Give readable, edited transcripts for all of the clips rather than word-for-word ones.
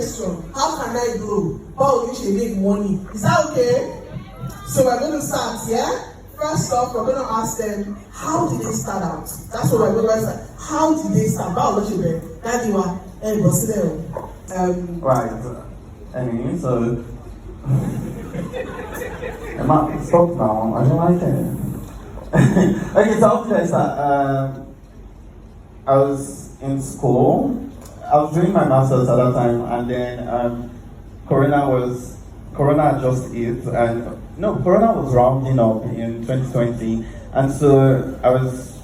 question. How can I grow? How you should make money? Is that okay? So we're going to start, yeah? First off, we're going to ask them, how did they start out? That's what we're going to ask. How did they start? Right. Anyway, so stop now. I don't like it. Okay, so how did I start? I was in school. I was doing my master's at that time, and then Corona just hit, and Corona was rounding up in 2020, and so I was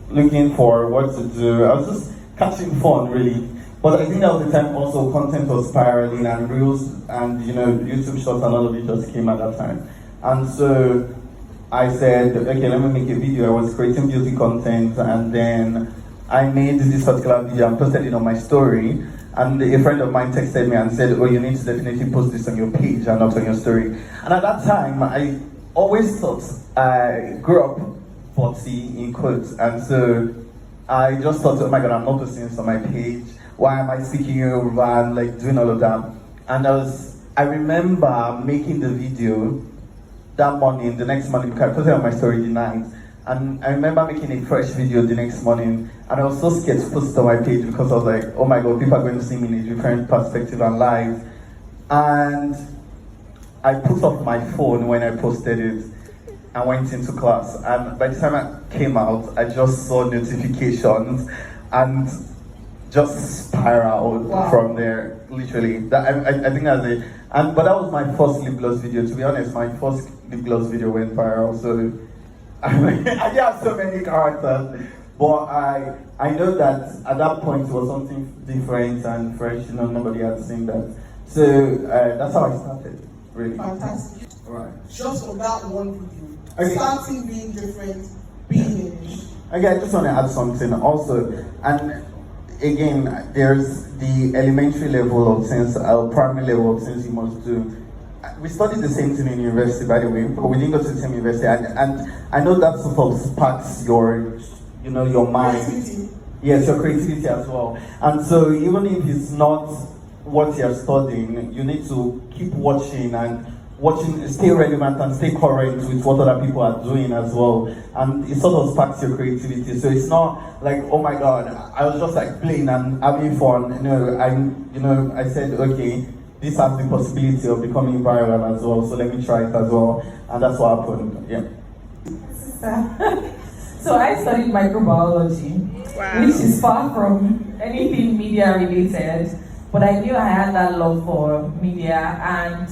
looking for what to do. I was just catching fun, really. But I think that was the time also content was spiraling, and reels and YouTube shorts and all of it just came at that time. And so I said, okay, let me make a video. I was creating beauty content, and then I made this particular video and posted it on my story. And a friend of mine texted me and said, oh, you need to definitely post this on your page and not on your story. And at that time, I always thought I grew up 40 in quotes. And so I just thought, oh my God, I'm not posting this on my page. Why am I speaking Yoruba and like doing all of that? And I remember making the video that morning, the next morning, because I posted it on my story the night. And I remember making a fresh video the next morning, and I was so scared to post it on my page because I was like, oh my God, people are going to see me in a different perspective and live. And I put off my phone when I posted it and went into class. And by the time I came out, I just saw notifications and just spiraled from there, literally. I think that's it. But that was my first lip gloss video. To be honest, my first lip gloss video went viral. So I have so many characters, but I know that at that point it was something different and fresh. Nobody had seen that. So that's how I started, really. Fantastic. Right. Just on that one video, okay. Starting being different, being in. Okay, I just want to add something also, and again, there's the elementary level of things, primary level of things you must do. We studied the same thing in university, by the way, but we didn't go to the same university. And I know that sort of sparks your mind. Creativity. Yes, your creativity as well. And so even if it's not what you're studying, you need to keep watching, stay relevant and stay current with what other people are doing as well. And it sort of sparks your creativity. So it's not like, oh my God, I was just like playing and having fun. I said, okay, this has the possibility of becoming viral as well, so let me try it as well, and that's what happened. Yeah. So I studied microbiology, which is far from anything media related, but I knew I had that love for media, and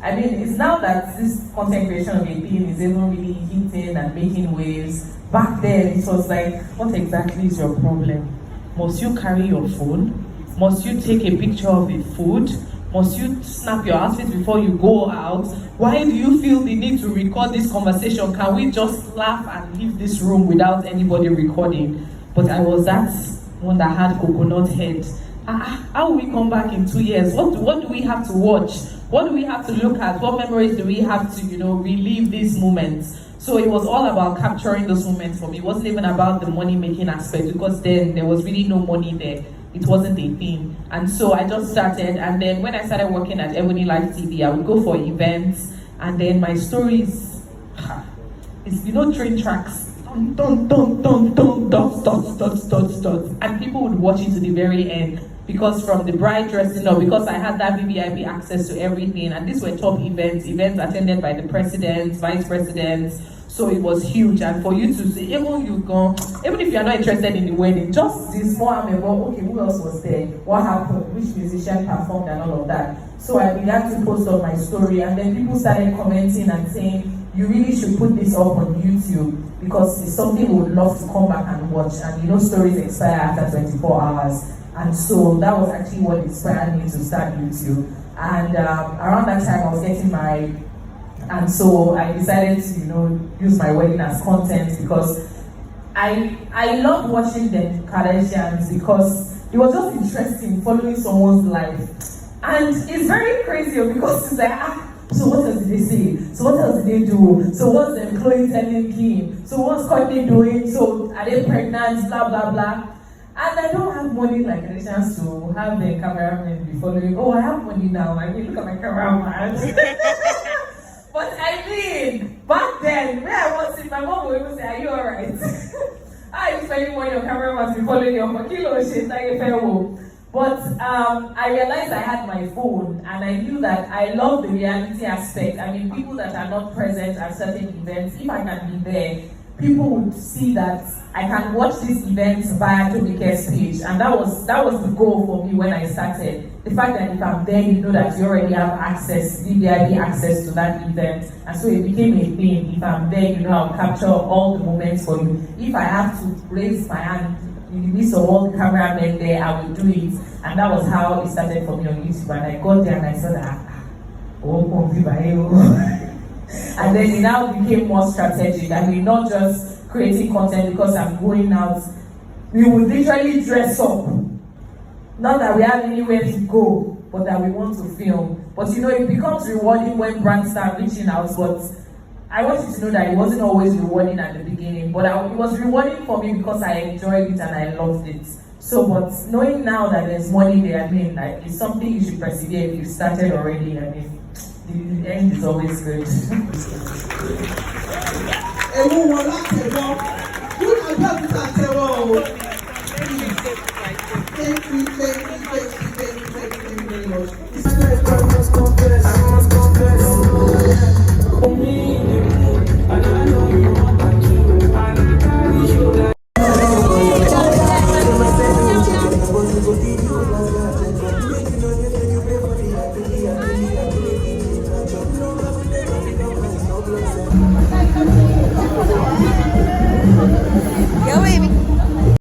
I mean, it's now that this content creation of a thing is even really hitting and making waves. Back then, it was like, what exactly is your problem? Must you carry your phone? Must you take a picture of the food? Must you snap your outfit before you go out? Why do you feel the need to record this conversation? Can we just laugh and leave this room without anybody recording? But I was that one that had coconut head. How will we come back in 2 years? What do we have to watch? What do we have to look at? What memories do we have to, relive these moments? So it was all about capturing those moments for me. It wasn't even about the money-making aspect, because then there was really no money there. It wasn't a thing. And so I just started, and then when I started working at Ebony Live TV, I would go for events, and then my stories, it's, train tracks. Dun, dun, dun, dun, dun, dots, dots, dots, dots, dots. And people would watch it to the very end, because from the bride dressing up, because I had that VVIP access to everything, and these were top events attended by the president, vice presidents. So it was huge, and for you to see, even if you're not interested in the wedding, just this small about, okay, who else was there? What happened? Which musician performed and all of that. So I began to post on my story, and then people started commenting and saying, you really should put this up on YouTube, because it's something we would love to come back and watch. And stories expire after 24 hours. And so that was actually what inspired me to start YouTube. And around that time, I was getting married. And so I decided to, use my wedding as content, because I love watching the Kardashians, because it was just interesting following someone's life. And it's very crazy, because it's like, so what else did they say? So what else did they do? So what's Chloe telling Kim? So what's Courtney doing? So are they pregnant? Blah, blah, blah. And I don't have money like a chance to have the cameraman be following. Oh, I have money now. I mean, look at my cameraman. But I mean, back then, where I was in, my mom would even say, "Are you alright?" How are you spending money on camera must be following your kilo shit like a fair woman. But I realized I had my phone and I knew that I love the reality aspect. I mean, people that are not present at certain events, if I can be there, people would see that I can watch these events via Tomike's page. And that was the goal for me when I started. The fact that if I'm there, you know that you already have access, VVIP access to that event. And so it became a thing. If I'm there, you know I'll capture all the moments for you. If I have to raise my hand in the midst of all the cameramen there, I will do it. And that was how it started for me on YouTube. And I got there and I saw that, and then it now became more strategic. I mean, not just creating content because I'm going out. We would literally dress up. Not that we have anywhere to go, but that we want to film. But you know, it becomes rewarding when brands start reaching out. But I want you to know that it wasn't always rewarding at the beginning. But it was rewarding for me because I enjoyed it and I loved it. So, but knowing now that there's money there, I mean, like, it's something you should persevere if you started already. I mean, the end is always good. Everyone like it, you can help me. Thank you.